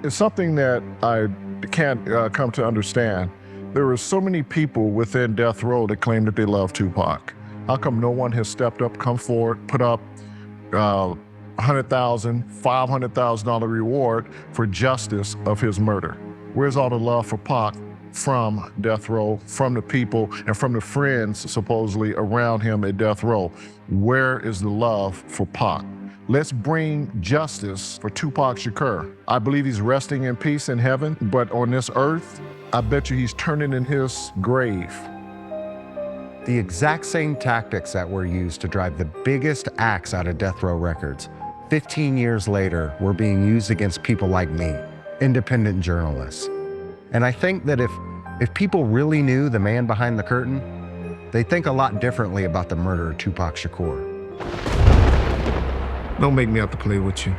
It's something that I can't come to understand. There are so many people within death row that claim that they love Tupac. How come no one has stepped up, come forward, put up $100,000, $500,000 reward for justice of his murder? Where's all the love for Pac from death row, from the people, and from the friends supposedly around him at death row? Where is the love for Pac? Let's bring justice for Tupac Shakur. I believe he's resting in peace in heaven, but on this earth, I bet you he's turning in his grave. The exact same tactics that were used to drive the biggest acts out of Death Row Records, 15 years later, were being used against people like me, independent journalists. And I think that if people really knew the man behind the curtain, they'd think a lot differently about the murder of Tupac Shakur. Don't make me have to play with you.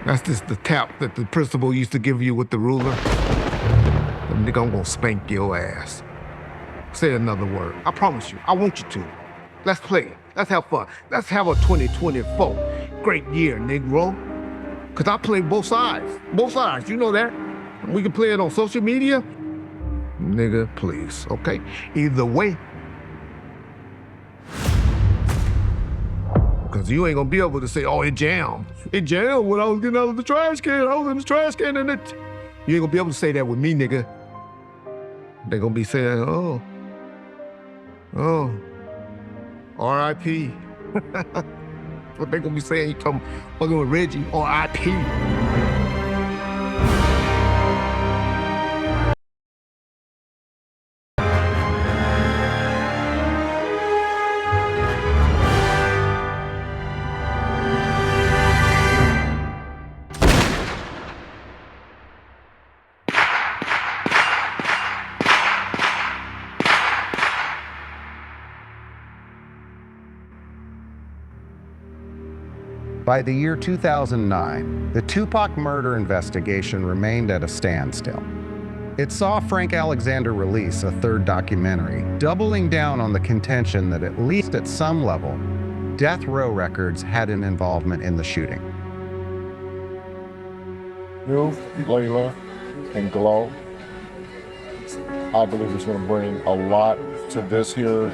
That's just the tap that the principal used to give you with the ruler. And nigga, I'm gonna spank your ass. Say another word. I promise you, I want you to. Let's play. Let's have fun. Let's have a 2024. Great year, Negro. Cause I play both sides. Both sides, you know that. We can play it on social media. Nigga, please, okay? Either way. Because you ain't gonna be able to say, oh, it jammed. It jammed when I was getting out of the trash can. I was in the trash can and it. You ain't gonna be able to say that with me, nigga. They gonna be saying, oh, R.I.P. What they gonna be saying, you come fucking with Reggie, R.I.P. By the year 2009, the Tupac murder investigation remained at a standstill. It saw Frank Alexander release a third documentary, doubling down on the contention that at least at some level, Death Row Records had an involvement in the shooting. You, Layla, and Glow, I believe it's going to bring a lot to this here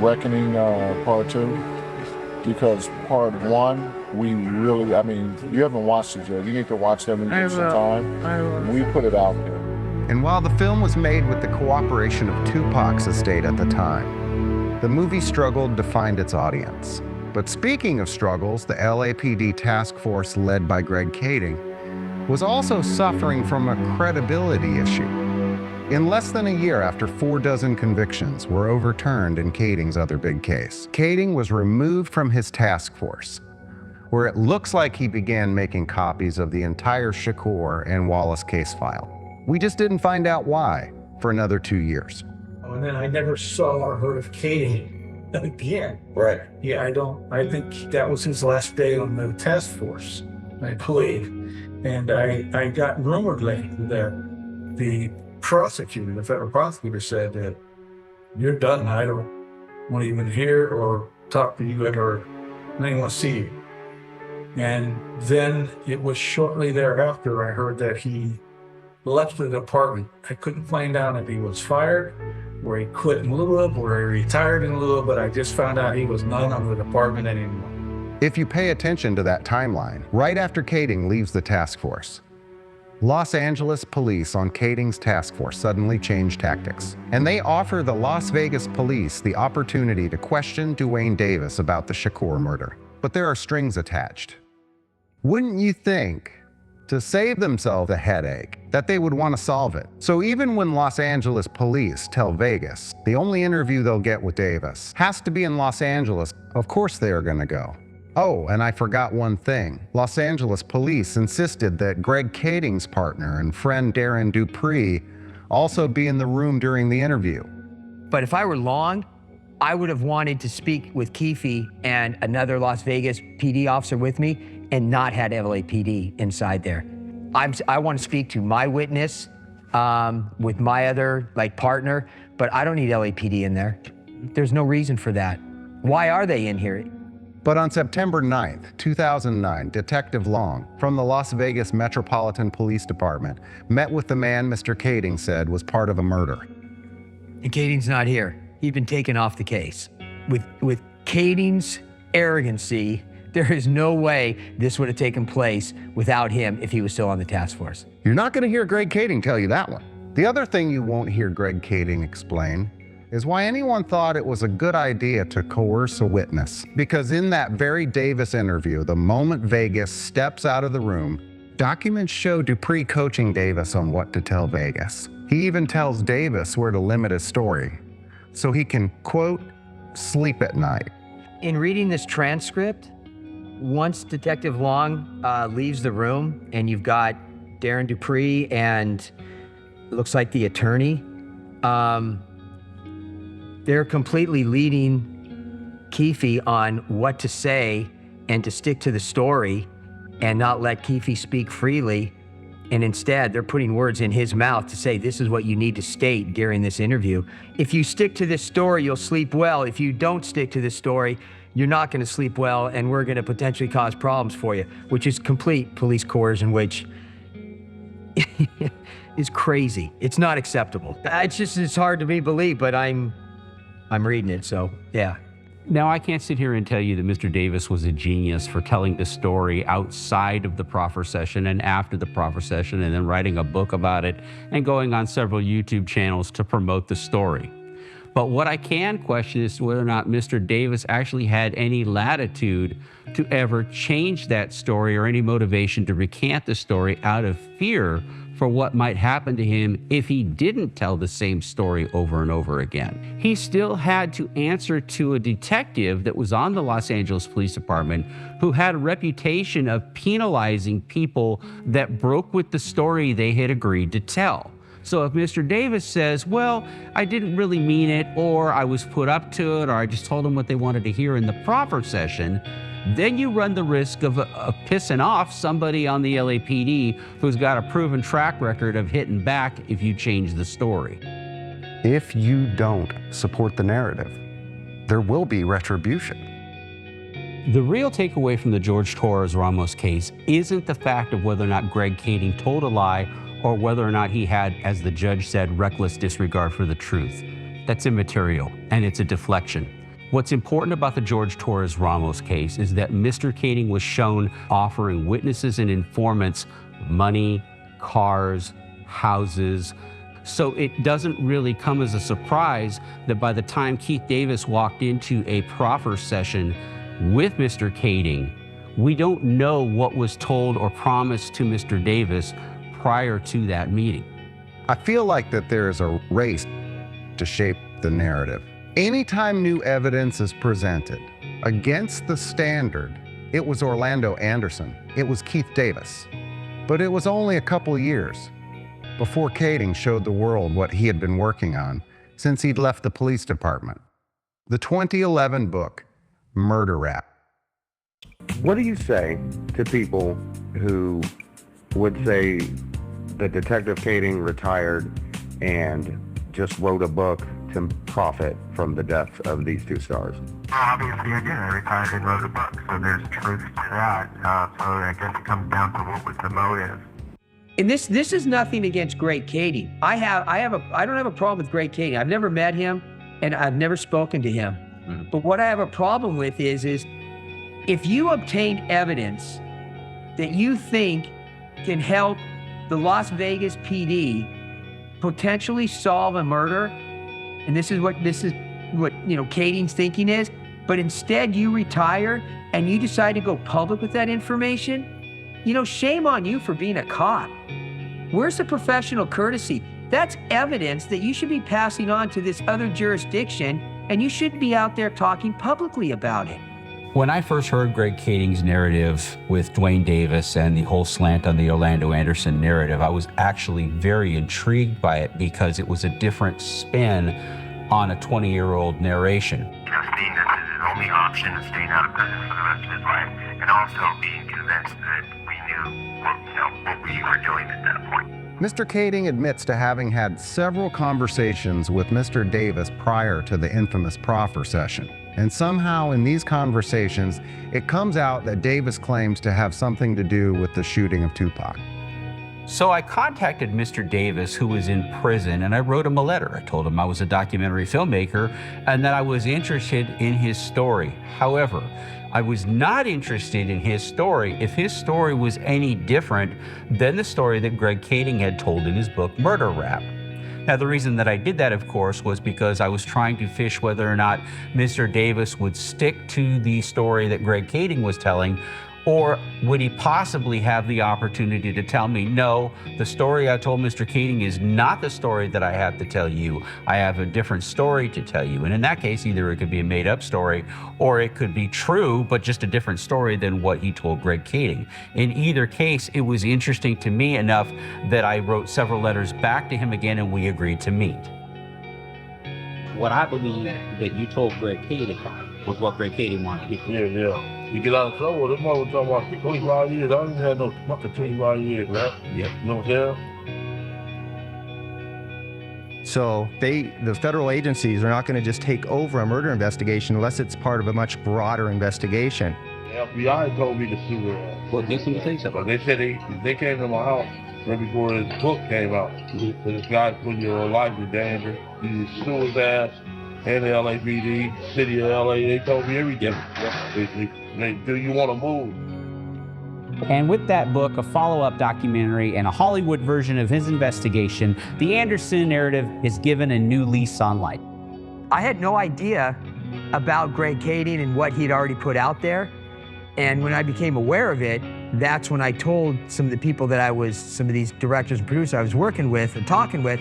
Reckoning Part 2. Because Part 1, we really, I mean, you haven't watched it yet. You need to watch them in some time. I will. We put it out there. And while the film was made with the cooperation of Tupac's estate at the time, the movie struggled to find its audience. But speaking of struggles, the LAPD task force led by Greg Kading was also suffering from a credibility issue. In less than a year after 4 dozen convictions were overturned in Kading's other big case, Kading was removed from his task force, where it looks like he began making copies of the entire Shakur and Wallace case file. We just didn't find out why for another 2 years. And then I never saw or heard of Kading again. Right. Yeah, I think that was his last day on the task force, I believe. And I got rumored lately that the prosecutor, the federal prosecutor, said that you're done. I don't want to even hear or talk to you ever. I don't want to see you. And then it was shortly thereafter I heard that he left the department. I couldn't find out if he was fired, or he quit in lieu of, or he retired in lieu of, but I just found out he was none of the department anymore. If you pay attention to that timeline, right after Kading leaves the task force, Los Angeles police on Kading's task force suddenly change tactics, and they offer the Las Vegas police the opportunity to question Duane Davis about the Shakur murder. But there are strings attached. Wouldn't you think, to save themselves a headache, that they would want to solve it? So even when Los Angeles police tell Vegas the only interview they'll get with Davis has to be in Los Angeles, of course they are going to go. Oh, and I forgot one thing. Los Angeles police insisted that Greg Kading's partner and friend Darren Dupree also be in the room during the interview. But if I were Long, I would have wanted to speak with Keefe and another Las Vegas PD officer with me and not had LAPD inside there. I want to speak to my witness with my other partner, but I don't need LAPD in there. There's no reason for that. Why are they in here? But on September 9th, 2009, Detective Long from the Las Vegas Metropolitan Police Department met with the man Mr. Kading said was part of a murder. And Kading's not here. He'd been taken off the case. With Kading's arrogancy, there is no way this would have taken place without him if he was still on the task force. You're not going to hear Greg Kading tell you that one. The other thing you won't hear Greg Kading explain is why anyone thought it was a good idea to coerce a witness. Because in that very Davis interview, the moment Vegas steps out of the room, documents show Dupree coaching Davis on what to tell Vegas. He even tells Davis where to limit his story, so he can, quote, sleep at night. In reading this transcript, once Detective Long leaves the room and you've got Darren Dupree and it looks like the attorney, they're completely leading Keefe on what to say and to stick to the story and not let Keefe speak freely. And instead, they're putting words in his mouth to say, this is what you need to state during this interview. If you stick to this story, you'll sleep well. If you don't stick to this story, you're not going to sleep well, and we're going to potentially cause problems for you, which is complete police coercion, which is crazy. It's not acceptable. It's hard to be believed, but I'm reading it, so yeah. Now, I can't sit here and tell you that Mr. Davis was a genius for telling the story outside of the proffer session and after the proffer session and then writing a book about it and going on several YouTube channels to promote the story. But what I can question is whether or not Mr. Davis actually had any latitude to ever change that story or any motivation to recant the story out of fear for what might happen to him if he didn't tell the same story over and over again. He still had to answer to a detective that was on the Los Angeles Police Department who had a reputation of penalizing people that broke with the story they had agreed to tell. So if Mr. Davis says, well, I didn't really mean it, or I was put up to it, or I just told them what they wanted to hear in the proffer session, then you run the risk of pissing off somebody on the LAPD who's got a proven track record of hitting back if you change the story. If you don't support the narrative, there will be retribution. The real takeaway from the George Torres Ramos case isn't the fact of whether or not Greg Kading told a lie or whether or not he had, as the judge said, reckless disregard for the truth. That's immaterial, and it's a deflection. What's important about the George Torres Ramos case is that Mr. Kading was shown offering witnesses and informants money, cars, houses. So it doesn't really come as a surprise that by the time Keith Davis walked into a proffer session with Mr. Kading, we don't know what was told or promised to Mr. Davis prior to that meeting. I feel like that there is a race to shape the narrative. Anytime new evidence is presented against the standard, it was Orlando Anderson, it was Keith Davis. But it was only a couple years before Kading showed the world what he had been working on since he'd left the police department. The 2011 book, Murder Rap. What do you say to people who would say that Detective Kading retired and just wrote a book to profit from the death of these two stars? Obviously, again, I retired and wrote a book, so there's truth to that. So I guess it comes down to what was the motive. And this is nothing against Greg Kading. I don't have a problem with Greg Kading. I've never met him and I've never spoken to him. Mm-hmm. But what I have a problem with is if you obtain evidence that you think can help the Las Vegas PD potentially solve a murder, and this is what Kading's thinking is, but instead you retire and you decide to go public with that information, shame on you for being a cop. Where's the professional courtesy? That's evidence that you should be passing on to this other jurisdiction, and you shouldn't be out there talking publicly about it. When I first heard Greg Kading's narrative with Dwayne Davis and the whole slant on the Orlando Anderson narrative, I was actually very intrigued by it because it was a different spin on a 20-year-old narration. Seeing that his only option is staying out of prison for the rest of his life, and also being convinced that we knew what we were doing at that point. Mr. Kading admits to having had several conversations with Mr. Davis prior to the infamous proffer session. And somehow in these conversations, it comes out that Davis claims to have something to do with the shooting of Tupac. So I contacted Mr. Davis, who was in prison, and I wrote him a letter. I told him I was a documentary filmmaker and that I was interested in his story. However, I was not interested in his story if his story was any different than the story that Greg Kading had told in his book, Murder Rap. Now, the reason that I did that, of course, was because I was trying to fish whether or not Mr. Davis would stick to the story that Greg Kading was telling, or would he possibly have the opportunity to tell me, no, the story I told Mr. Kading is not the story that I have to tell you. I have a different story to tell you. And in that case, either it could be a made up story or it could be true, but just a different story than what he told Greg Kading. In either case, it was interesting to me enough that I wrote several letters back to him again and we agreed to meet. What I believe that you told Greg Kading was what Greg Kading wanted. Yeah. You get out of trouble, this mother talking about 25 years. I don't even have no fucking 25 years, right? Yep. You know what I'm saying? So the federal agencies are not going to just take over a murder investigation unless it's part of a much broader investigation. The FBI told me to sue her. Well, this one things But they said they came to my house right before his book came out. So this guy's putting your life in danger. You sue his ass and the LAPD, city of LA. They told me everything. They do you want to move? And with that book, a follow-up documentary, and a Hollywood version of his investigation, the Anderson narrative is given a new lease on life. I had no idea about Greg Kading and what he'd already put out there. And when I became aware of it, that's when I told some of the people that some of these directors and producers I was working with and talking with,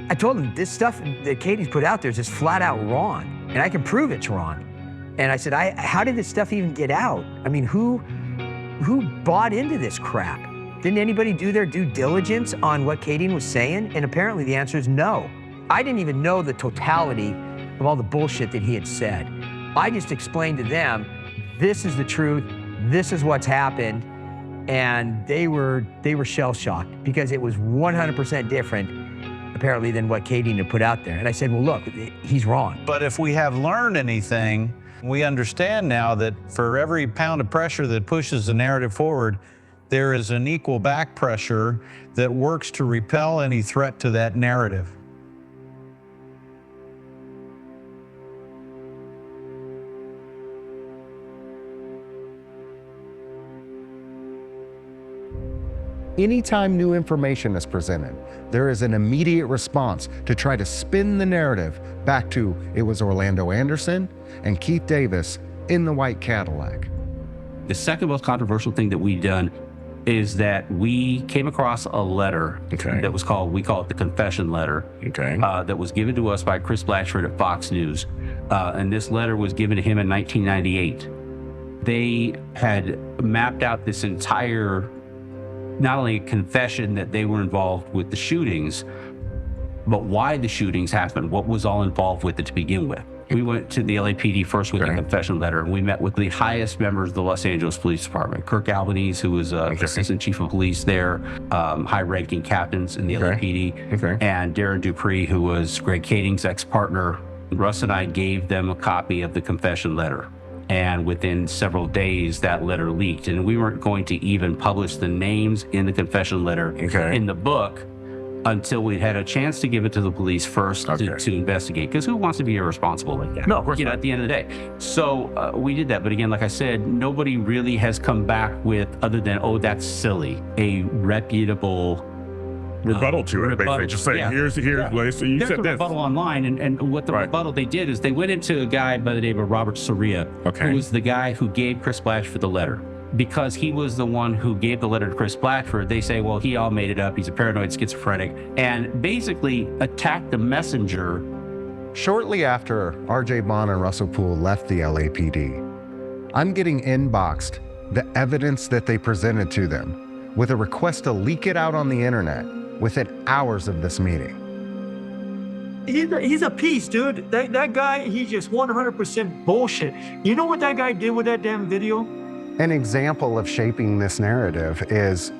I told them this stuff that Kading's put out there is just flat out wrong. And I can prove it's wrong. And I said, how did this stuff even get out? I mean, who bought into this crap? Didn't anybody do their due diligence on what Kading was saying? And apparently the answer is no. I didn't even know the totality of all the bullshit that he had said. I just explained to them, this is the truth, this is what's happened, and they were shell-shocked because it was 100% different, apparently, than what Kading had put out there. And I said, well, look, he's wrong. But if we have learned anything, we understand now that for every pound of pressure that pushes the narrative forward, there is an equal back pressure that works to repel any threat to that narrative. Anytime new information is presented, there is an immediate response to try to spin the narrative back to it was Orlando Anderson and Keith Davis in the white Cadillac. The second most controversial thing that we've done is that we came across a letter that was we call it the confession letter, that was given to us by Chris Blatchford at Fox News. And this letter was given to him in 1998. They had mapped out this entire, not only confession that they were involved with the shootings, but why the shootings happened, what was all involved with it to begin with. We went to the LAPD first with the confession letter, and we met with the highest members of the Los Angeles Police Department. Kirk Albanese, who was assistant chief of police there, high-ranking captains in the LAPD, and Darren Dupree, who was Greg Kading's ex-partner. Russ and I gave them a copy of the confession letter. And within several days, that letter leaked. And we weren't going to even publish the names in the confession letter in the book until we'd had a chance to give it to the police first to investigate. Because who wants to be irresponsible like that? No, of course not. At the end of the day. So we did that. But again, like I said, nobody really has come back with, other than, oh, that's silly, a reputable rebuttal to it. Basically, just say, here's so you There's said a this. rebuttal online, and what the rebuttal they did is they went into a guy by the name of Robert Soria, who was the guy who gave Chris Blatchford the letter. Because he was the one who gave the letter to Chris Blatchford, they say, well, he all made it up. He's a paranoid schizophrenic, and basically attacked the messenger. Shortly after RJ Bond and Russell Poole left the LAPD, I'm getting inboxed the evidence that they presented to them with a request to leak it out on the internet within hours of this meeting. He's a piece, dude. That guy, he's just 100% bullshit. You know what that guy did with that damn video? An example of shaping this narrative is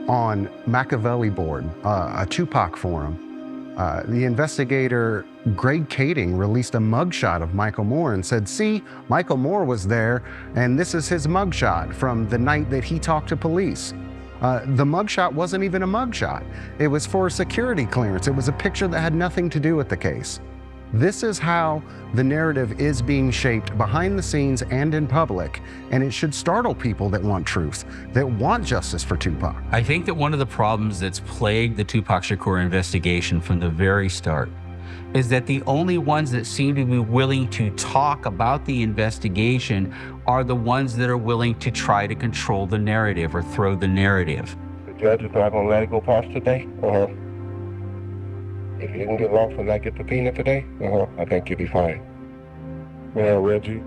on Machiavelli board, a Tupac forum. The investigator, Greg Kading, released a mugshot of Michael Moore and said, see, Michael Moore was there, and this is his mugshot from the night that he talked to police. The mugshot wasn't even a mugshot. It was for security clearance. It was a picture that had nothing to do with the case. This is how the narrative is being shaped behind the scenes and in public, and it should startle people that want truth, that want justice for Tupac. I think that one of the problems that's plagued the Tupac Shakur investigation from the very start is that the only ones that seem to be willing to talk about the investigation are the ones that are willing to try to control the narrative or throw the narrative. The judge is not going to let it go past today? If you didn't get lost and not get the subpoena today, I think you'll be fine. Yeah, Reggie.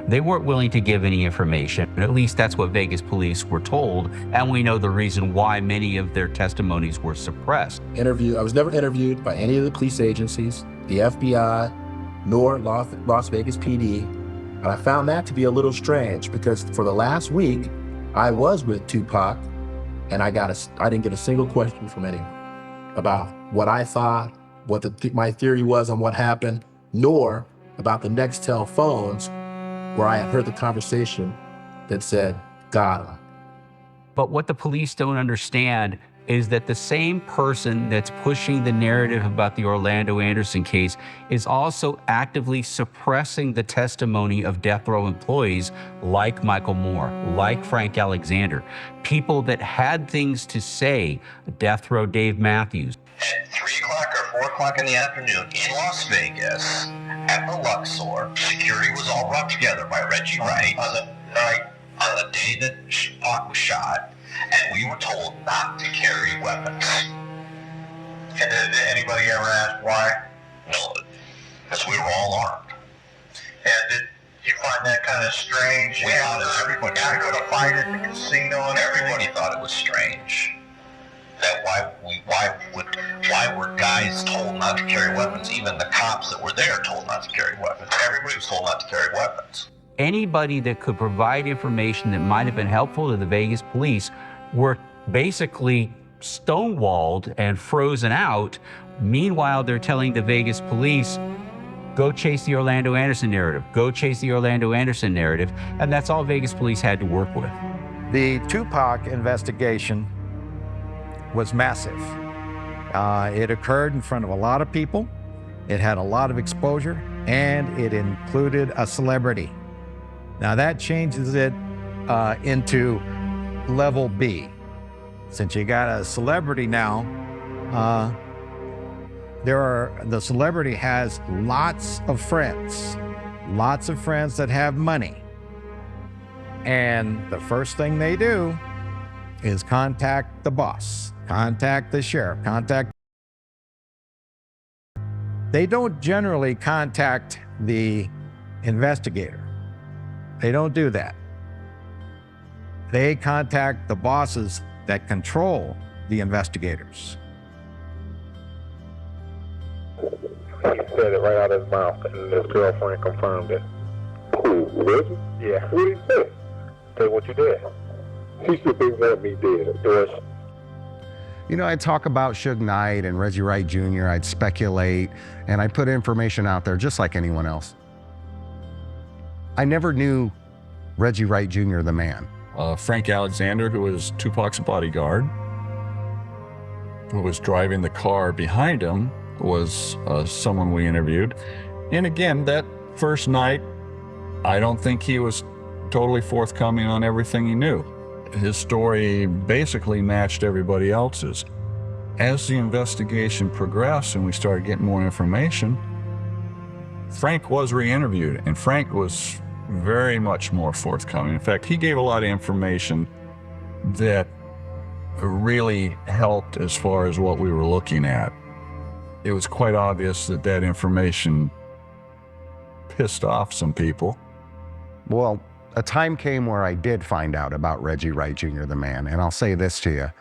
They weren't willing to give any information. At least that's what Vegas police were told, and we know the reason why many of their testimonies were suppressed. I was never interviewed by any of the police agencies, the FBI, nor Las Vegas PD. And I found that to be a little strange because for the last week, I was with Tupac, and I didn't get a single question from anyone about what I thought, what my theory was on what happened, nor about the Nextel phones where I had heard the conversation that said, got him. But what the police don't understand is that the same person that's pushing the narrative about the Orlando Anderson case is also actively suppressing the testimony of death row employees like Michael Moore, like Frank Alexander, people that had things to say, death row Dave Matthews. At 3 o'clock or 4 o'clock in the afternoon in Las Vegas, at the Luxor, security was all brought together by Reggie Wright on the day that Tupac was shot, and we were told not to carry weapons. And did anybody ever ask why? No, because we were all armed. And did you find that kind of strange? We thought everybody after the fight at the casino, and everybody thought it was strange. That why were guys told not to carry weapons? Even the cops that were there told not to carry weapons. Everybody was told not to carry weapons. Anybody that could provide information that might have been helpful to the Vegas police were basically stonewalled and frozen out. Meanwhile, they're telling the Vegas police, go chase the Orlando Anderson narrative, go chase the Orlando Anderson narrative, and that's all Vegas police had to work with. The Tupac investigation was massive. It occurred in front of a lot of people. It had a lot of exposure, and it included a celebrity. Now that changes it into level B. Since you got a celebrity now, the celebrity has lots of friends that have money. And the first thing they do is contact the boss, contact the sheriff, They don't generally contact the investigator. They don't do that. They contact the bosses that control the investigators. He said it right out of his mouth, and his girlfriend confirmed it. Who, Reggie? Yeah. What did he say? Say what you did. He said they want me dead. You know, I'd talk about Suge Knight and Reggie Wright Jr., I'd speculate, and I'd put information out there just like anyone else. I never knew Reggie Wright Jr., the man. Frank Alexander, who was Tupac's bodyguard, who was driving the car behind him, was someone we interviewed. And again, that first night, I don't think he was totally forthcoming on everything he knew. His story basically matched everybody else's. As the investigation progressed and we started getting more information, Frank was re-interviewed, and Frank was very much more forthcoming. In fact, he gave a lot of information that really helped as far as what we were looking at. It was quite obvious that that information pissed off some people. Well, a time came where I did find out about Reggie Wright Jr., the man, and I'll say this to you.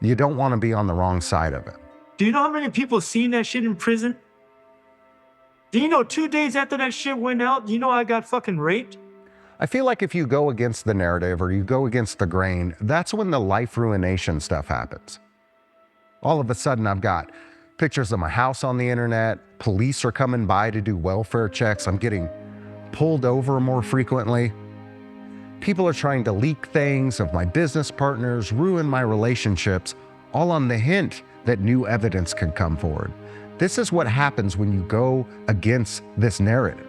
You don't want to be on the wrong side of it. Do you know how many people seen that shit in prison? Do you know 2 days after that shit went out, do you know I got fucking raped? I feel like if you go against the narrative or you go against the grain, that's when the life ruination stuff happens. All of a sudden, I've got pictures of my house on the internet. Police are coming by to do welfare checks. I'm getting pulled over more frequently. People are trying to leak things of my business partners, ruin my relationships, all on the hint that new evidence could come forward. This is what happens when you go against this narrative.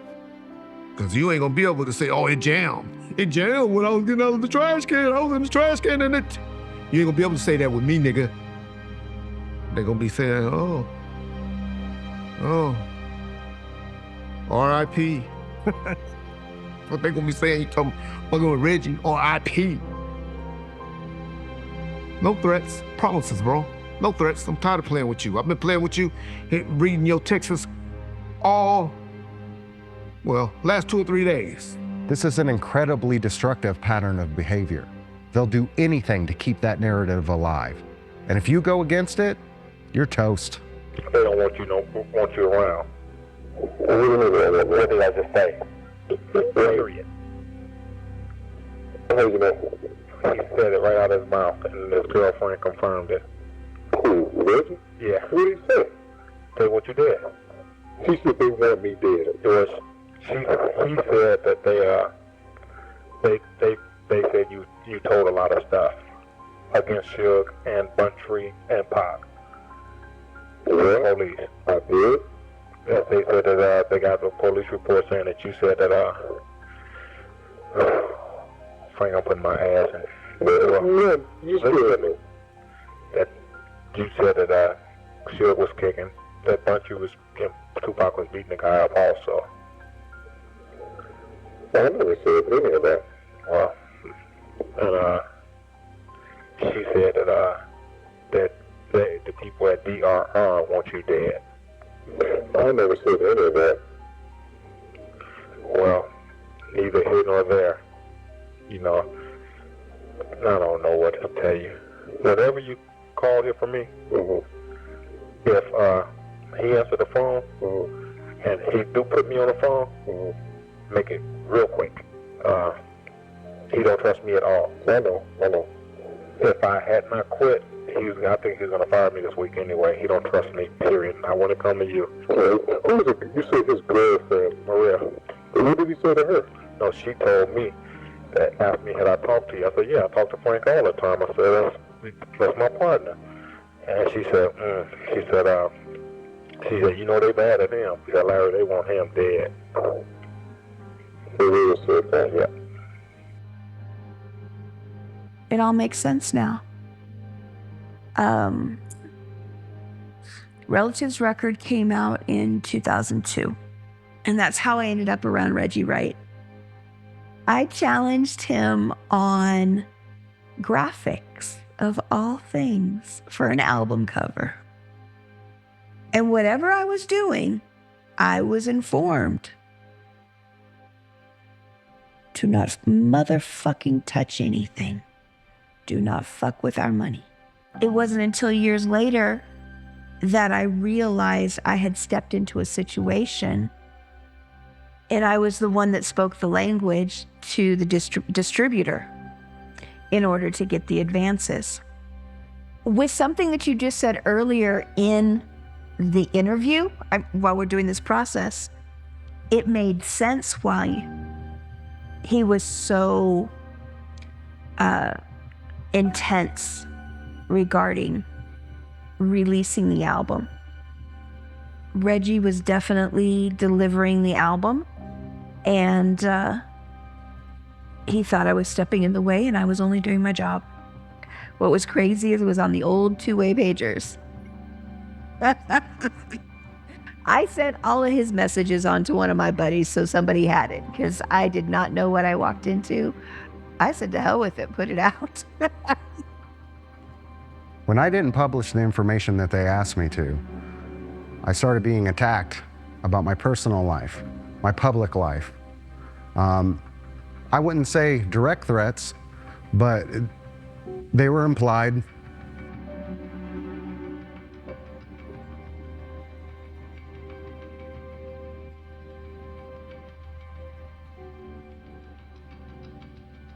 Because you ain't going to be able to say, oh, it jammed. It jammed when I was getting out of the trash can. I was in the trash can and it... You ain't going to be able to say that with me, nigga. They're going to be saying, oh, R.I.P. What they going to be saying, you talking fucking with Reggie, R.I.P. No threats, promises, bro. No threats. I'm tired of playing with you. I've been playing with you, reading your texts last 2 or 3 days. This is an incredibly destructive pattern of behavior. They'll do anything to keep that narrative alive. And if you go against it, you're toast. They don't want you around. What did I just say? Period. He said it right out of his mouth, and his girlfriend confirmed it. Who, Reggie? Yeah. What did he say? Say what you did. She said they want me dead. He said that they said you told a lot of stuff against Suge and Buntree and Pac. Police. I did. Yes, they said that they got the police report saying that you said that Frank, I'm putting my ass in. You said that you said that Suge was kicking, that Buntree Tupac was beating the guy up also. I never said any of that. Well, and she said that the people at DRR want you dead. I never said any of that. Well, neither here nor there. You know, I don't know what to tell you. Whatever you call here for me, if he answered the phone, and he do put me on the phone, make it real quick. He don't trust me at all. I know. If I had not quit, I think he's gonna fire me this week anyway. He don't trust me, period. I want to come to you. You said his girlfriend, Maria. What did he say to her? No, she told me that, asked me had I talked to you. I said, yeah, I talk to Frank all the time. I said, that's my partner. And she said, you know they bad at him. She said, Larry, they want him dead. He really said that, yeah. It all makes sense now. Relatives record came out in 2002, and that's how I ended up around Reggie Wright. I challenged him on graphics, of all things, for an album cover. And whatever I was doing, I was informed. Do not motherfucking touch anything. Do not fuck with our money. It wasn't until years later that I realized I had stepped into a situation, and I was the one that spoke the language to the distributor in order to get the advances. With something that you just said earlier in the interview, while we're doing this process, it made sense why he was so intense regarding releasing the album. Reggie was definitely delivering the album, and he thought I was stepping in the way, and I was only doing my job. What was crazy is it was on the old two-way pagers. I sent all of his messages on to one of my buddies so somebody had it, because I did not know what I walked into. I said, to hell with it, put it out. When I didn't publish the information that they asked me to, I started being attacked about my personal life, my public life. I wouldn't say direct threats, but they were implied.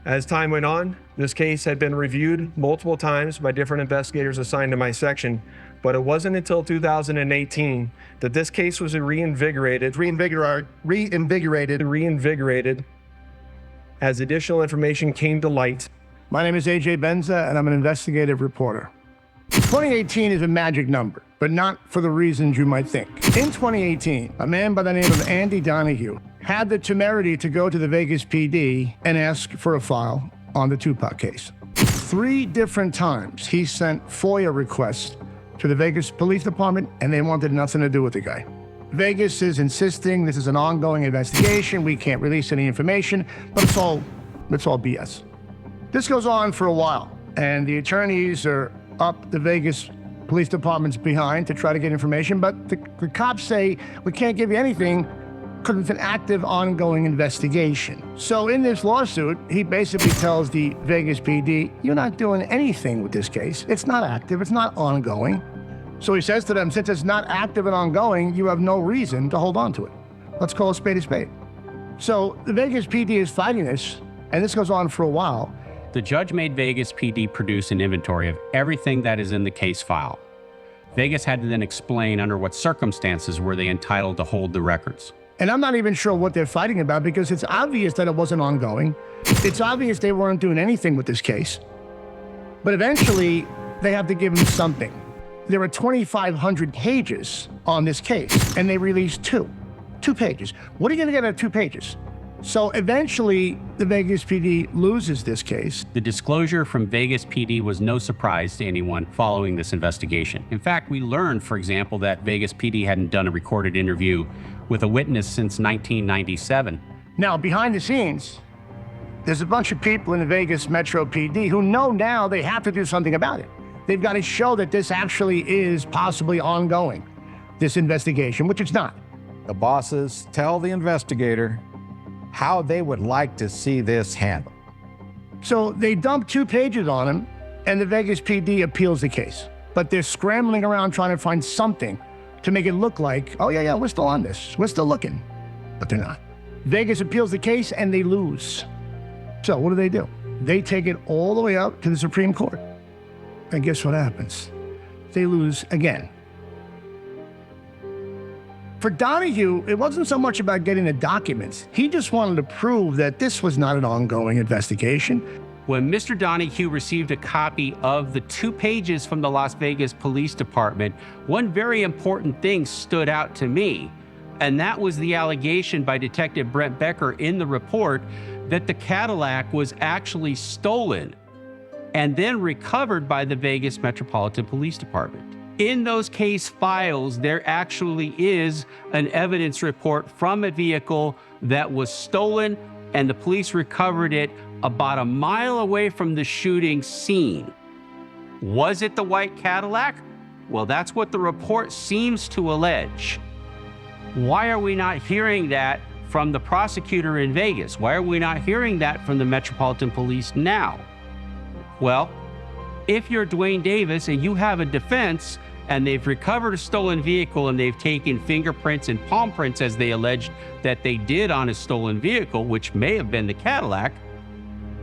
As time went on, this case had been reviewed multiple times by different investigators assigned to my section, But it wasn't until 2018 that this case was reinvigorated as additional information came to light. My name is AJ Benza, and I'm an investigative reporter. 2018 is a magic number, but not for the reasons you might think. In 2018, a man by the name of Andy Donahue had the temerity to go to the Vegas PD and ask for a file on the Tupac case. 3 different times he sent FOIA requests to the Vegas Police Department, and they wanted nothing to do with the guy. Vegas is insisting this is an ongoing investigation, we can't release any information, but it's all BS. This goes on for a while, and the attorneys are up the Vegas Police Department's behind to try to get information, but the cops say, we can't give you anything because it's an active, ongoing investigation. So in this lawsuit, he basically tells the Vegas PD, you're not doing anything with this case. It's not active, it's not ongoing. So he says to them, since it's not active and ongoing, you have no reason to hold on to it. Let's call a spade a spade. So the Vegas PD is fighting this, and this goes on for a while. The judge made Vegas PD produce an inventory of everything that is in the case file. Vegas had to then explain under what circumstances were they entitled to hold the records. And I'm not even sure what they're fighting about because it's obvious that it wasn't ongoing. It's obvious they weren't doing anything with this case. But eventually, they have to give him something. There are 2,500 pages on this case, and they released 2 pages. What are you gonna get out of 2 pages? So eventually, the Vegas PD loses this case. The disclosure from Vegas PD was no surprise to anyone following this investigation. In fact, we learned, for example, that Vegas PD hadn't done a recorded interview with a witness since 1997. Now, behind the scenes, there's a bunch of people in the Vegas Metro PD who know now they have to do something about it. They've got to show that this actually is possibly ongoing, this investigation, which it's not. The bosses tell the investigator how they would like to see this handled. So they dump 2 pages on him, and the Vegas PD appeals the case. But they're scrambling around trying to find something to make it look like, oh yeah, we're still on this. We're still looking. But they're not. Vegas appeals the case, and they lose. So what do? They take it all the way up to the Supreme Court. And guess what happens? They lose again. For Donahue, it wasn't so much about getting the documents. He just wanted to prove that this was not an ongoing investigation. When Mr. Donahue received a copy of the 2 pages from the Las Vegas Police Department, one very important thing stood out to me, and that was the allegation by Detective Brent Becker in the report that the Cadillac was actually stolen and then recovered by the Vegas Metropolitan Police Department. In those case files, there actually is an evidence report from a vehicle that was stolen, and the police recovered it about a mile away from the shooting scene. Was it the white Cadillac? Well, that's what the report seems to allege. Why are we not hearing that from the prosecutor in Vegas? Why are we not hearing that from the Metropolitan Police now? Well, if you're Dwayne Davis and you have a defense and they've recovered a stolen vehicle and they've taken fingerprints and palm prints as they alleged that they did on a stolen vehicle, which may have been the Cadillac,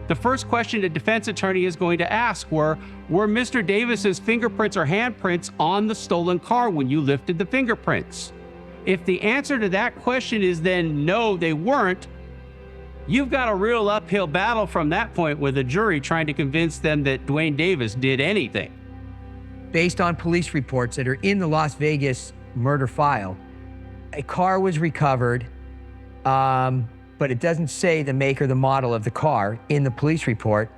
the first question the defense attorney is going to ask were Mr. Davis's fingerprints or handprints on the stolen car when you lifted the fingerprints? If the answer to that question is then no, they weren't, you've got a real uphill battle from that point with a jury trying to convince them that Dwayne Davis did anything. Based on police reports that are in the Las Vegas murder file, a car was recovered, but it doesn't say the make or the model of the car in the police report,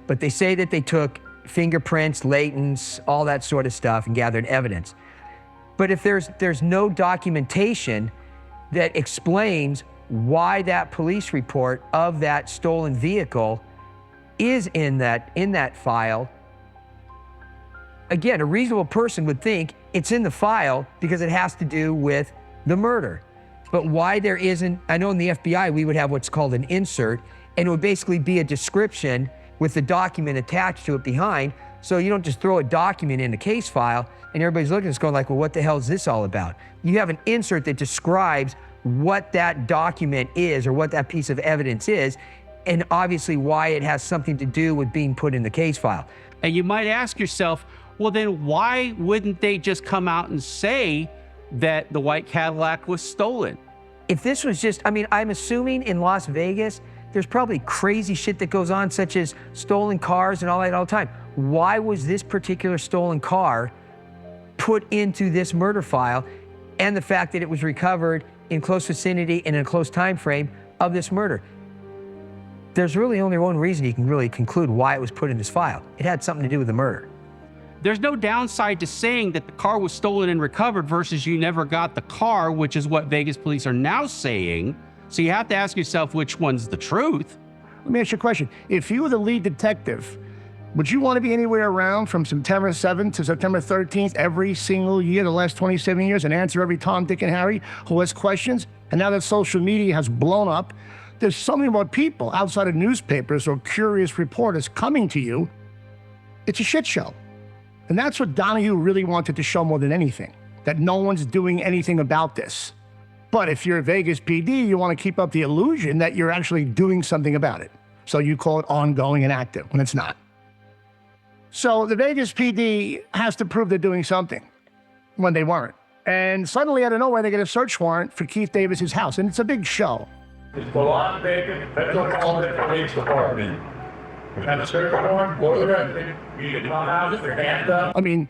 but they say that they took fingerprints, latents, all that sort of stuff and gathered evidence. But if there's no documentation that explains why that police report of that stolen vehicle is in that file, again, a reasonable person would think it's in the file because it has to do with the murder. But why there isn't, I know in the FBI we would have what's called an insert, and it would basically be a description with the document attached to it behind, so you don't just throw a document in a case file and everybody's looking at this going like, well, what the hell is this all about? You have an insert that describes what that document is or what that piece of evidence is, and obviously why it has something to do with being put in the case file. And you might ask yourself, Well, then why wouldn't they just come out and say that the white Cadillac was stolen? If this was just, I mean, I'm assuming in Las Vegas, there's probably crazy shit that goes on, such as stolen cars and all that all the time. Why was this particular stolen car put into this murder file, and the fact that it was recovered in close vicinity and in a close time frame of this murder? There's really only one reason you can really conclude why it was put in this file. It had something to do with the murder. There's no downside to saying that the car was stolen and recovered versus you never got the car, which is what Vegas police are now saying. So you have to ask yourself which one's the truth. Let me ask you a question. If you were the lead detective, would you want to be anywhere around from September 7th to September 13th every single year, the last 27 years, and answer every Tom, Dick, and Harry who has questions? And now that social media has blown up, there's so many more people outside of newspapers or curious reporters coming to you. It's a shit show. And that's what Donahue really wanted to show more than anything, that no one's doing anything about this. But if you're Vegas PD, you want to keep up the illusion that you're actually doing something about it. So you call it ongoing and active when it's not. So the Vegas PD has to prove they're doing something when they weren't. And suddenly, out of nowhere, they get a search warrant for Keith Davis's house. And it's a big show. It's the Las Vegas Metropolitan Police Department. And the search warrant for the resident. You can come out with your hands up. I mean,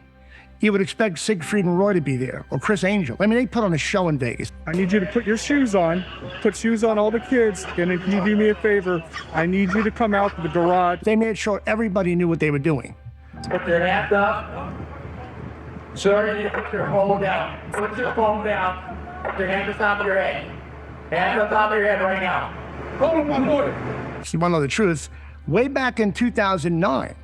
you would expect Siegfried and Roy to be there, or Chris Angel. I mean, they put on a show in Vegas. I need you to put your shoes on, put shoes on all the kids, and if you do me a favor, I need you to come out to the garage. They made sure everybody knew what they were doing. Put your hands up. Sir, you need to put your phone down. Put your phone down. Put your hands on top of your head. Hands on top of your head right now. Hold on, hold it. You want to know the truth? Way back in 2009,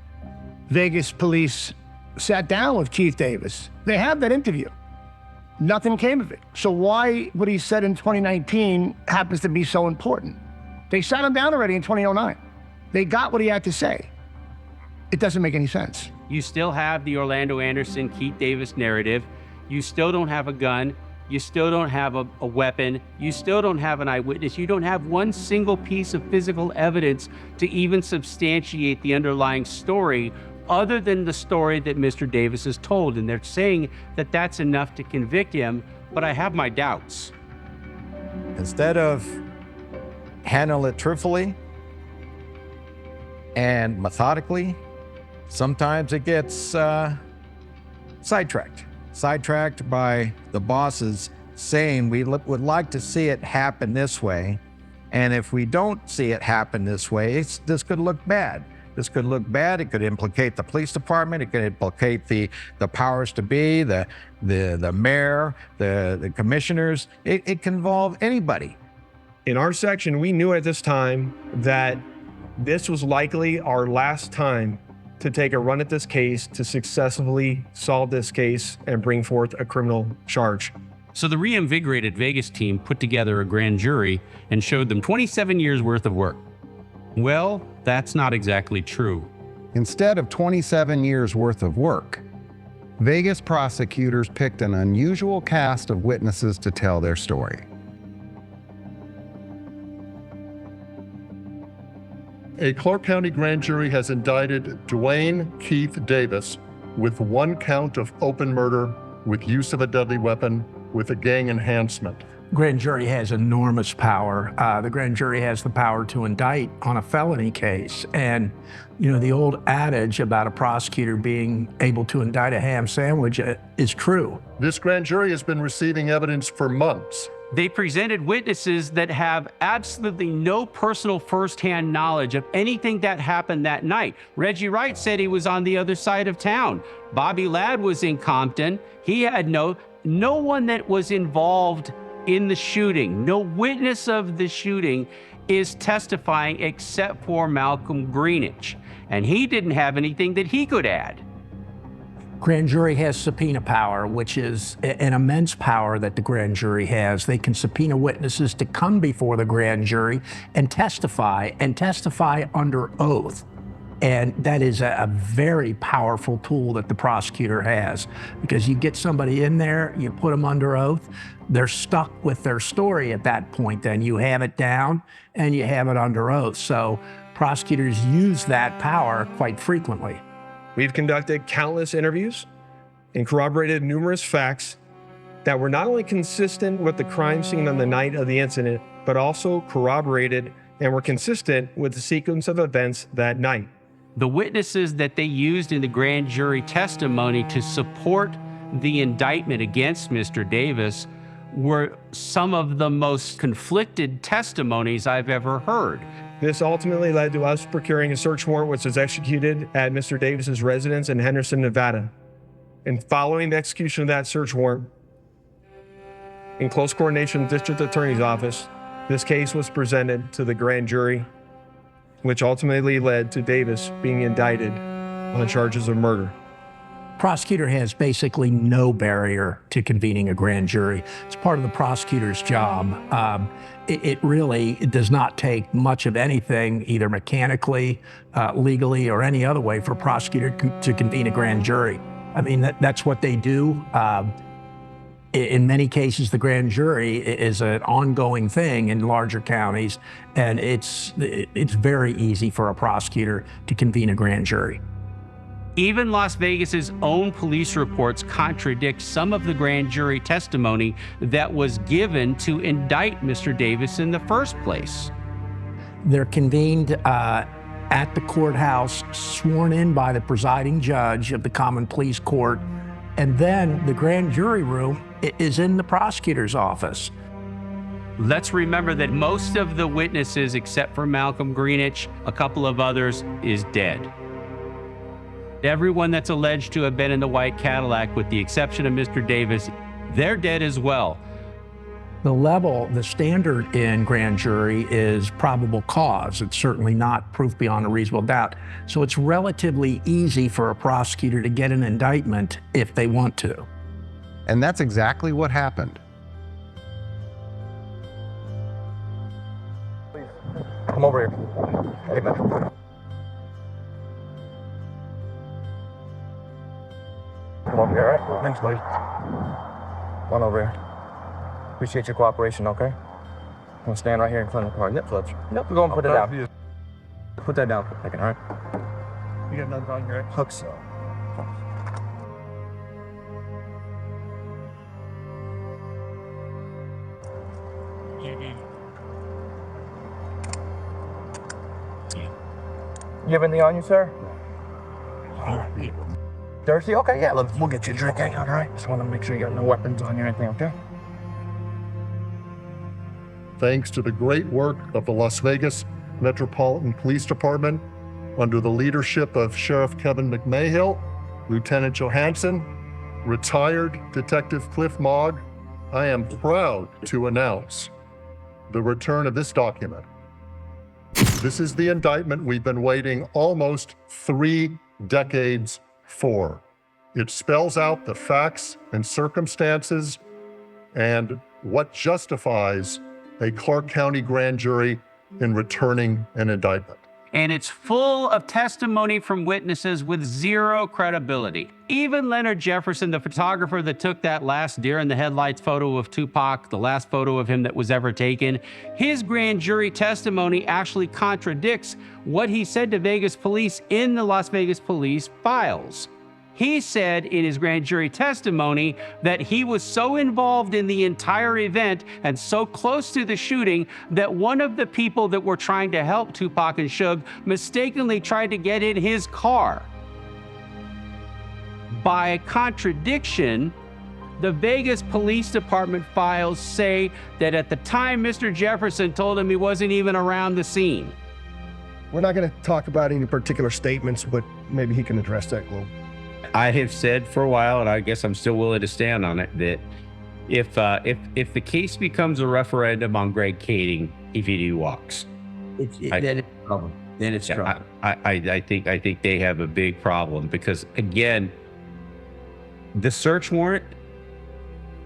Vegas police sat down with Keith Davis. They have that interview. Nothing came of it. So why what he said in 2019 happens to be so important? They sat him down already in 2009. They got what he had to say. It doesn't make any sense. You still have the Orlando Anderson, Keith Davis narrative. You still don't have a gun. You still don't have a weapon. You still don't have an eyewitness. You don't have one single piece of physical evidence to even substantiate the underlying story other than the story that Mr. Davis has told. And they're saying that that's enough to convict him, but I have my doubts. Instead of handle it truthfully and methodically, sometimes it gets sidetracked by the bosses saying we would like to see it happen this way. And if we don't see it happen this way, this could look bad. This could look bad. It could implicate the police department. It could implicate the powers to be, the mayor, the commissioners. It can involve anybody. In our section, we knew at this time that this was likely our last time to take a run at this case, to successfully solve this case and bring forth a criminal charge. So the reinvigorated Vegas team put together a grand jury and showed them 27 years worth of work. Well, that's not exactly true. Instead of 27 years worth of work, Vegas prosecutors picked an unusual cast of witnesses to tell their story. A Clark County grand jury has indicted Dwayne Keith Davis with 1 count of open murder with use of a deadly weapon with a gang enhancement. Grand jury has enormous power. The grand jury has the power to indict on a felony case. And, you know, the old adage about a prosecutor being able to indict a ham sandwich is true. This grand jury has been receiving evidence for months. They presented witnesses that have absolutely no personal firsthand knowledge of anything that happened that night. Reggie Wright said he was on the other side of town. Bobby Ladd was in Compton. He had no one that was involved in the shooting. No witness of the shooting is testifying except for Malcolm Greenidge. And he didn't have anything that he could add. Grand jury has subpoena power, which is an immense power that the grand jury has. They can subpoena witnesses to come before the grand jury and testify under oath. And that is a very powerful tool that the prosecutor has, because you get somebody in there, you put them under oath, they're stuck with their story at that point. Then you have it down and you have it under oath. So prosecutors use that power quite frequently. We've conducted countless interviews and corroborated numerous facts that were not only consistent with the crime scene on the night of the incident, but also corroborated and were consistent with the sequence of events that night. The witnesses that they used in the grand jury testimony to support the indictment against Mr. Davis were some of the most conflicted testimonies I've ever heard. This ultimately led to us procuring a search warrant which was executed at Mr. Davis's residence in Henderson, Nevada. And following the execution of that search warrant, in close coordination with the District Attorney's Office, this case was presented to the grand jury, which ultimately led to Davis being indicted on charges of murder. Prosecutor has basically no barrier to convening a grand jury. It's part of the prosecutor's job. It really does not take much of anything, either mechanically, legally, or any other way for a prosecutor to convene a grand jury. I mean, that's what they do. In many cases, the grand jury is an ongoing thing in larger counties, and it's very easy for a prosecutor to convene a grand jury. Even Las Vegas's own police reports contradict some of the grand jury testimony that was given to indict Mr. Davis in the first place. They're convened at the courthouse, sworn in by the presiding judge of the Common Pleas Court, and then the grand jury room is in the prosecutor's office. Let's remember that most of the witnesses, except for Malcolm Greenwich, a couple of others, is dead. Everyone that's alleged to have been in the white Cadillac, with the exception of Mr. Davis, they're dead as well. The standard in grand jury is probable cause. It's certainly not proof beyond a reasonable doubt. So it's relatively easy for a prosecutor to get an indictment if they want to. And that's exactly what happened. Please, come over here. Hey, man. Come over here, all right? Thanks, buddy. Come on over here. Appreciate your cooperation, okay? I'm gonna stand right here in front of the car. Yep, Fletcher. Yep, we're gonna put it down. Put that down for a second, all right? You got nothing on here, right? Hook so. You have anything on you, sir? Thirsty? Okay, yeah, we'll get you a drink. Hang on, all right? Just want to make sure you got no weapons on you or anything, okay? Thanks to the great work of the Las Vegas Metropolitan Police Department under the leadership of Sheriff Kevin McMahill, Lieutenant Johansson, retired Detective Cliff Mogg, I am proud to announce the return of this document. This is the indictment we've been waiting almost 3 decades for. It spells out the facts and circumstances and what justifies a Clark County grand jury in returning an indictment. And it's full of testimony from witnesses with zero credibility. Even Leonard Jefferson, the photographer that took that last deer in the headlights photo of Tupac, the last photo of him that was ever taken, his grand jury testimony actually contradicts what he said to Vegas police in the Las Vegas police files. He said in his grand jury testimony that he was so involved in the entire event and so close to the shooting that one of the people that were trying to help Tupac and Suge mistakenly tried to get in his car. By contradiction, the Vegas Police Department files say that at the time Mr. Jefferson told him he wasn't even around the scene. We're not going to talk about any particular statements, but maybe he can address that, Globe. I have said for a while, and I guess I'm still willing to stand on it, that if the case becomes a referendum on Greg Kading, EVD walks. Then it's trouble. Then it's trouble. I think they have a big problem because, again, the search warrant,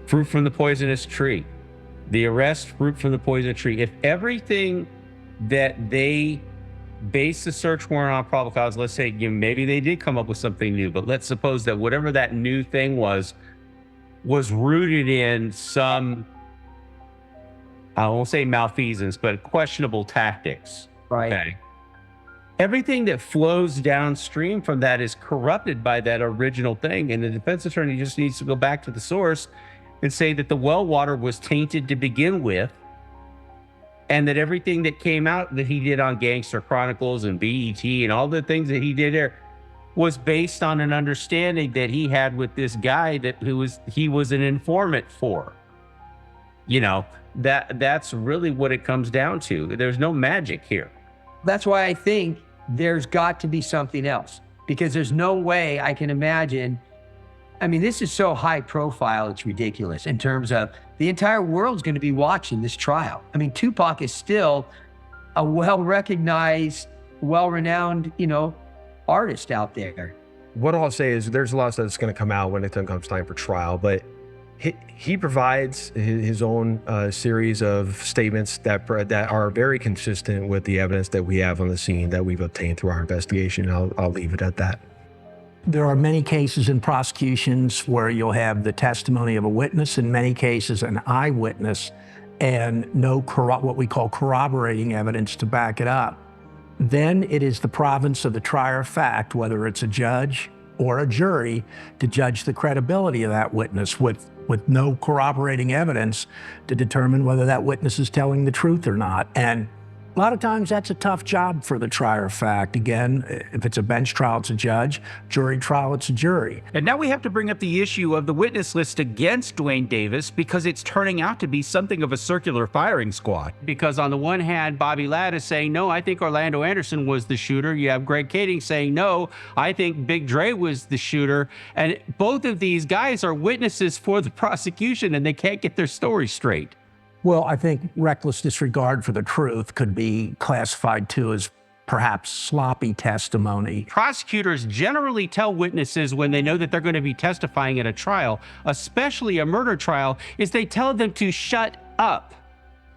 fruit from the poisonous tree. The arrest, fruit from the poisonous tree. If everything that they base the search warrant on probable cause, let's say maybe they did come up with something new, but let's suppose that whatever that new thing was rooted in some, I won't say malfeasance, but questionable tactics. Right. Okay. Everything that flows downstream from that is corrupted by that original thing. And the defense attorney just needs to go back to the source and say that the well water was tainted to begin with, and that everything that came out that he did on Gangster Chronicles and BET and all the things that he did there was based on an understanding that he had with this guy he was an informant for. You know, that's really what it comes down to. There's no magic here. That's why I think there's got to be something else, because there's no way I can imagine. I mean, this is so high profile, it's ridiculous in terms of the entire world's going to be watching this trial. I mean, Tupac is still a well-recognized, well-renowned, artist out there. What I'll say is there's a lot of stuff that's going to come out when it comes time for trial, but he provides his own series of statements that are very consistent with the evidence that we have on the scene that we've obtained through our investigation. I'll leave it at that. There are many cases in prosecutions where you'll have the testimony of a witness, in many cases an eyewitness, and no what we call corroborating evidence to back it up. Then it is the province of the trier of fact, whether it's a judge or a jury, to judge the credibility of that witness with no corroborating evidence to determine whether that witness is telling the truth or not. And a lot of times that's a tough job for the trier of fact. Again, if it's a bench trial, it's a judge. Jury trial, it's a jury. And now we have to bring up the issue of the witness list against Duane Davis, because it's turning out to be something of a circular firing squad. Because on the one hand, Bobby Ladd is saying, no, I think Orlando Anderson was the shooter. You have Greg Kading saying, no, I think Big Dre was the shooter. And both of these guys are witnesses for the prosecution, and they can't get their story straight. Well, I think reckless disregard for the truth could be classified too as perhaps sloppy testimony. Prosecutors generally tell witnesses when they know that they're going to be testifying at a trial, especially a murder trial, is they tell them to shut up.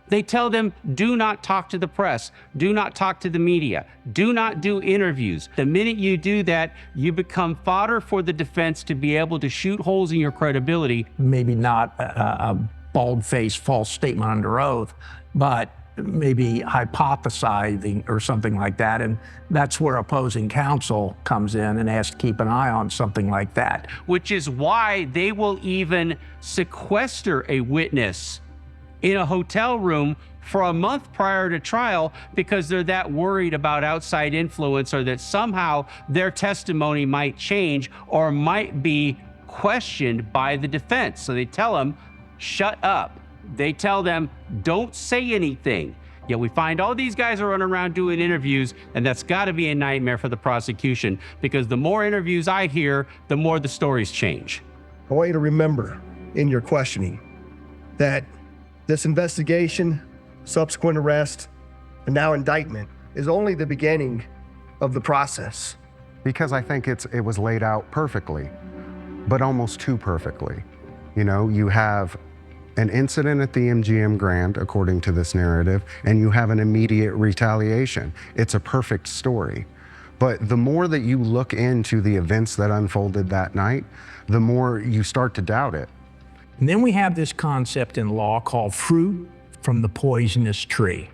They tell them, do not talk to the press, do not talk to the media, do not do interviews. The minute you do that, you become fodder for the defense to be able to shoot holes in your credibility. Maybe not a bald-faced false statement under oath, but maybe hypothesizing or something like that. And that's where opposing counsel comes in and has to keep an eye on something like that. Which is why they will even sequester a witness in a hotel room for a month prior to trial, because they're that worried about outside influence, or that somehow their testimony might change or might be questioned by the defense. So they tell them, shut up. They tell them, don't say anything. Yet we find all these guys are running around doing interviews, and that's got to be a nightmare for the prosecution, because the more interviews I hear, the more the stories change. I want you to remember in your questioning that this investigation, subsequent arrest, and now indictment is only the beginning of the process. Because I think it was laid out perfectly, but almost too perfectly. You have an incident at the MGM Grand, according to this narrative, and you have an immediate retaliation. It's a perfect story. But the more that you look into the events that unfolded that night, the more you start to doubt it. And then we have this concept in law called fruit from the poisonous tree.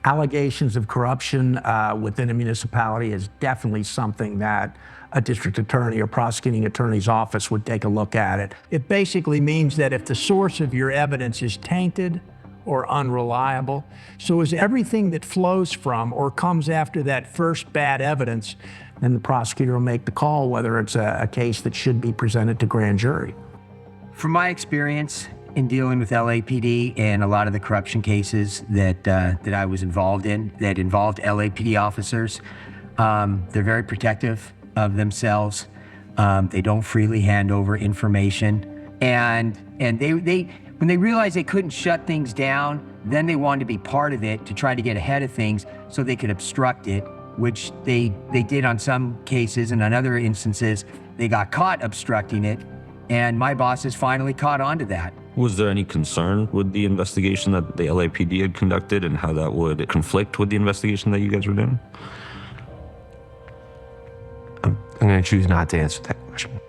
Allegations of corruption within a municipality is definitely something that a district attorney or prosecuting attorney's office would take a look at it. It basically means that if the source of your evidence is tainted or unreliable, so is everything that flows from or comes after that first bad evidence, then the prosecutor will make the call whether it's a case that should be presented to grand jury. From my experience in dealing with LAPD and a lot of the corruption cases that I was involved in that involved LAPD officers, they're very protective of themselves. They don't freely hand over information. And they when they realized they couldn't shut things down, then they wanted to be part of it to try to get ahead of things so they could obstruct it, which they did on some cases, and on other instances, they got caught obstructing it. And my bosses finally caught on to that. Was there any concern with the investigation that the LAPD had conducted and how that would conflict with the investigation that you guys were doing? I'm going to choose not to answer that question.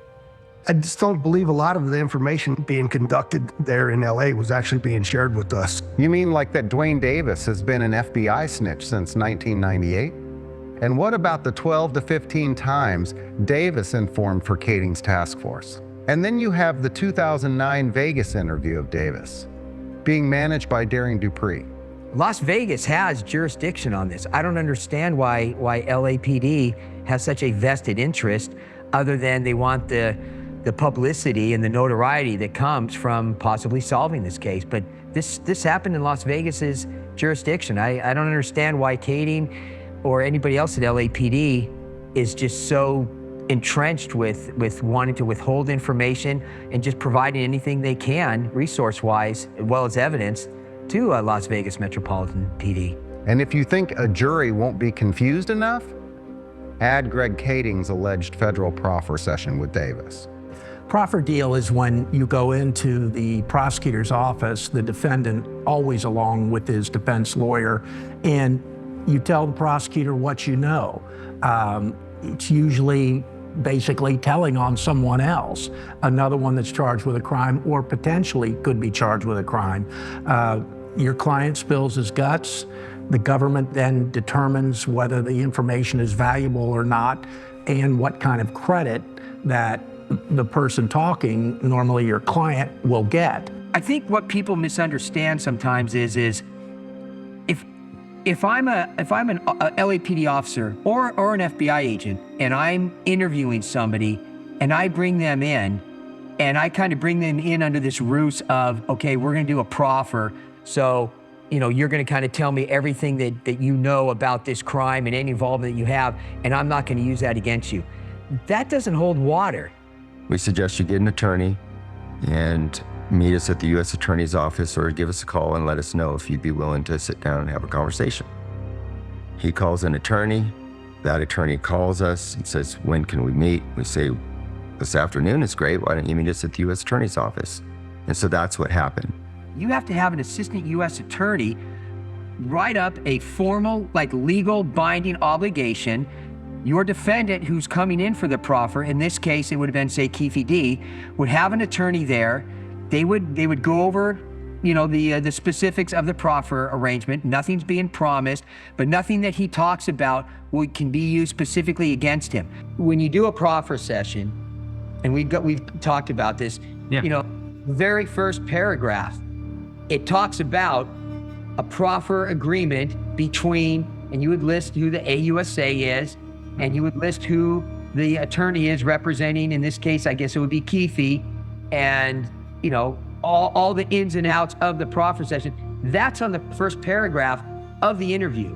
I just don't believe a lot of the information being conducted there in LA was actually being shared with us. You mean like that Duane Davis has been an FBI snitch since 1998? And what about the 12 to 15 times Davis informed for Kading's task force? And then you have the 2009 Vegas interview of Davis, being managed by Daring Dupree. Las Vegas has jurisdiction on this. I don't understand why LAPD has such a vested interest, other than they want the publicity and the notoriety that comes from possibly solving this case. But this happened in Las Vegas's jurisdiction. I don't understand why Kading or anybody else at LAPD is just so entrenched with wanting to withhold information and just providing anything they can, resource-wise, as well as evidence, to Las Vegas Metropolitan PD. And if you think a jury won't be confused enough, add Greg Kading's alleged federal proffer session with Davis. Proffer deal is when you go into the prosecutor's office, the defendant always along with his defense lawyer, and you tell the prosecutor what you know. It's usually basically telling on someone else, another one that's charged with a crime or potentially could be charged with a crime. Your client spills his guts. The government then determines whether the information is valuable or not and what kind of credit that the person talking, normally your client, will get. I think what people misunderstand sometimes is if I'm an LAPD officer or an FBI agent and I'm interviewing somebody and I bring them in and I kind of bring them in under this ruse of, okay, we're gonna do a proffer, so you're gonna kind of tell me everything that you know about this crime and any involvement that you have, and I'm not gonna use that against you. That doesn't hold water. We suggest you get an attorney and meet us at the U.S. Attorney's office or give us a call and let us know if you'd be willing to sit down and have a conversation. He calls an attorney. That attorney calls us and says, when can we meet? We say, this afternoon is great. Why don't you meet us at the U.S. Attorney's office? And so that's what happened. You have to have an assistant U.S. attorney write up a formal, legal binding obligation. Your defendant who's coming in for the proffer, in this case, it would have been, say, Keefe D, would have an attorney there. They would go over, the specifics of the proffer arrangement. Nothing's being promised, but nothing that he talks about can be used specifically against him. When you do a proffer session, and we've talked about this, the very first paragraph, it talks about a proffer agreement between, and you would list who the AUSA is, and you would list who the attorney is representing. In this case, I guess it would be Keefe, and all the ins and outs of the proffer session. That's on the first paragraph of the interview.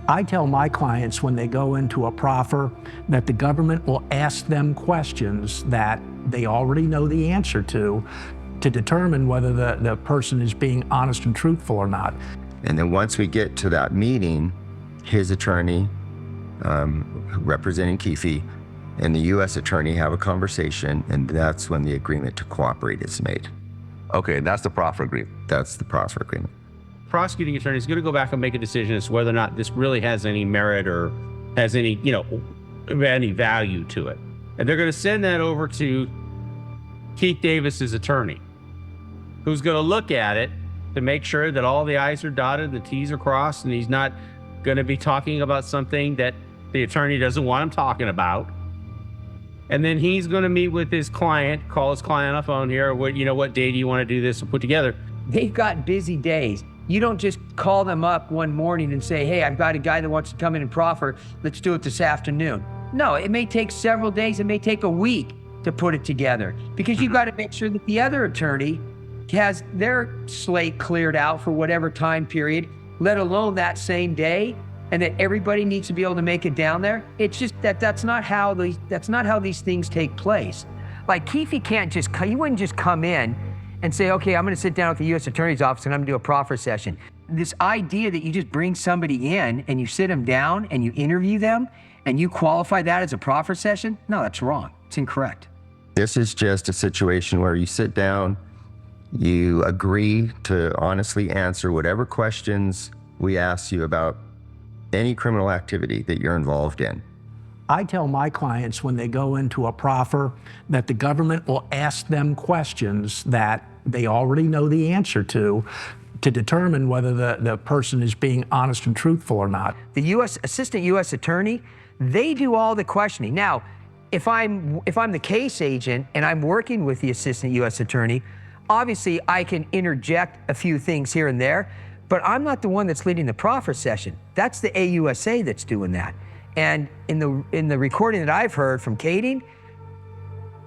I tell my clients when they go into a proffer that the government will ask them questions that they already know the answer to determine whether the person is being honest and truthful or not. And then once we get to that meeting, his attorney, representing Keefe, and the U.S. attorney have a conversation, and that's when the agreement to cooperate is made. Okay, that's the proffer agreement. That's the proffer agreement. Prosecuting attorney is going to go back and make a decision as to whether or not this really has any merit or has any, any value to it. And they're going to send that over to Keith Davis's attorney, who's going to look at it to make sure that all the I's are dotted, the T's are crossed, and he's not going to be talking about something that the attorney doesn't want him talking about. And then he's going to meet with his client, call his client on the phone here, what day do you want to do this and put together? They've got busy days. You don't just call them up one morning and say, hey, I've got a guy that wants to come in and proffer. Let's do it this afternoon. No, it may take several days. It may take a week to put it together because you've got to make sure that the other attorney has their slate cleared out for whatever time period, let alone that same day, and that everybody needs to be able to make it down there. It's just that's not how these things take place. Like Keefe he wouldn't just come in and say, okay, I'm gonna sit down at the U.S. Attorney's office and I'm gonna do a proffer session. This idea that you just bring somebody in and you sit them down and you interview them and you qualify that as a proffer session, no, that's wrong. It's incorrect. This is just a situation where you sit down, you agree to honestly answer whatever questions we ask you about any criminal activity that you're involved in. I tell my clients when they go into a proffer that the government will ask them questions that they already know the answer to to determine whether the person is being honest and truthful or not. The assistant U.S. attorney, they do all the questioning. Now, if I'm the case agent and I'm working with the assistant U.S. attorney, obviously I can interject a few things here and there, but I'm not the one that's leading the proffer session. That's the AUSA that's doing that. And in the recording that I've heard from Kading,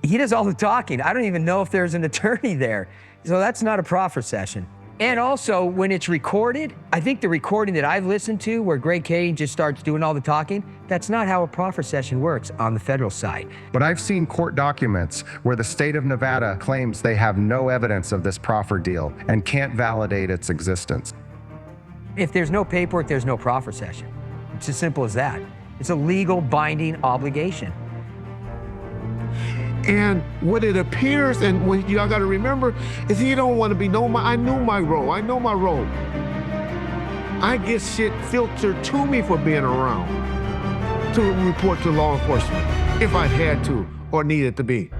he does all the talking. I don't even know if there's an attorney there. So that's not a proffer session. And also, when it's recorded, I think the recording that I've listened to where Greg Kading just starts doing all the talking, that's not how a proffer session works on the federal side. But I've seen court documents where the state of Nevada claims they have no evidence of this proffer deal and can't validate its existence. If there's no paperwork, there's no proffer session. It's as simple as that. It's a legal binding obligation. And what it appears, and what y'all got to remember, is he don't want to be known. I knew my role. I know my role. I get shit filtered to me for being around to report to law enforcement if I had to or needed to be.